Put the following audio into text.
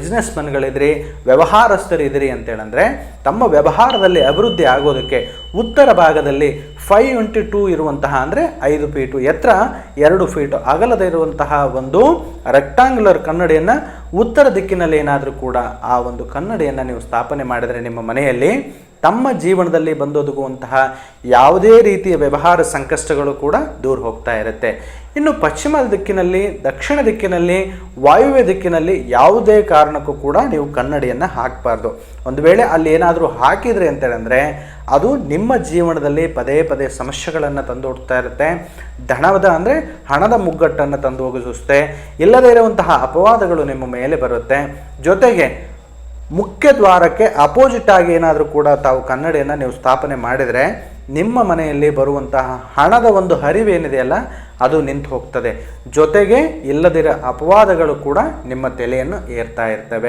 Business ಮನ್ಗಳಿದ್ರಿ, ವ್ಯವಹಾರಸ್ಥರಿದ್ದೀರಿ ಅಂತೇಳಂದರೆ ತಮ್ಮ ವ್ಯವಹಾರದಲ್ಲಿ ಅಭಿವೃದ್ಧಿ ಆಗೋದಕ್ಕೆ ಉತ್ತರ ಭಾಗದಲ್ಲಿ 5x2 ಇರುವಂತಹ ಅಂದರೆ 5 ಫೀಟು ಎತ್ತರ 2 ಫೀಟು ಅಗಲದ ಇರುವಂತಹ ಒಂದು ರೆಕ್ಟಾಂಗ್ಯುಲರ್ ಕನ್ನಡಿಯನ್ನು ಉತ್ತರ ದಿಕ್ಕಿನಲ್ಲಿ ಏನಾದರೂ ಕೂಡ ಆ ಒಂದು ಕನ್ನಡಿಯನ್ನು ನೀವು ಸ್ಥಾಪನೆ ಮಾಡಿದರೆ ನಿಮ್ಮ ಮನೆಯಲ್ಲಿ ತಮ್ಮ ಜೀವನದಲ್ಲಿ ಬಂದೊದಗುವಂತಹ ಯಾವುದೇ ರೀತಿಯ ವ್ಯವಹಾರ ಸಂಕಷ್ಟಗಳು ಕೂಡ ದೂರ ಹೋಗ್ತಾ ಇರುತ್ತೆ. ಇನ್ನು ಪಶ್ಚಿಮ ದಿಕ್ಕಿನಲ್ಲಿ, ದಕ್ಷಿಣ ದಿಕ್ಕಿನಲ್ಲಿ, ವಾಯುವ್ಯ ದಿಕ್ಕಿನಲ್ಲಿ ಯಾವುದೇ ಕಾರಣಕ್ಕೂ ಕೂಡ ನೀವು ಕನ್ನಡಿಯನ್ನು ಹಾಕಬಾರ್ದು. ಒಂದು ವೇಳೆ ಅಲ್ಲಿ ಏನಾದರೂ ಹಾಕಿದ್ರಿ ಅಂತೇಳಿದ್ರೆ ಅದು ನಿಮ್ಮ ಜೀವನದಲ್ಲಿ ಪದೇ ಪದೇ ಸಮಸ್ಯೆಗಳನ್ನು ತಂದೊಡ್ತಾ ಇರುತ್ತೆ. ಹಣದ ಮುಗ್ಗಟ್ಟನ್ನು ತಂದು ಹೋಗಿಸುತ್ತೆ. ಇಲ್ಲದೇ ಇರುವಂತಹ ಅಪವಾದಗಳು ನಿಮ್ಮ ಮೇಲೆ ಬರುತ್ತೆ. ಜೊತೆಗೆ ಮುಖ್ಯ ದ್ವಾರಕ್ಕೆ ಅಪೋಸಿಟ್ ಆಗಿ ಏನಾದರೂ ಕೂಡ ತಾವು ಕನ್ನಡಿಯನ್ನು ನೀವು ಸ್ಥಾಪನೆ ಮಾಡಿದರೆ ನಿಮ್ಮ ಮನೆಯಲ್ಲಿ ಬರುವಂತಹ ಹಣದ ಒಂದು ಹರಿವೇನಿದೆಯಲ್ಲ ಅದು ನಿಂತು ಹೋಗ್ತದೆ. ಜೊತೆಗೆ ಇಲ್ಲದಿರೋ ಅಪವಾದಗಳು ಕೂಡ ನಿಮ್ಮ ತಲೆಯನ್ನು ಏರ್ತಾ ಇರ್ತವೆ.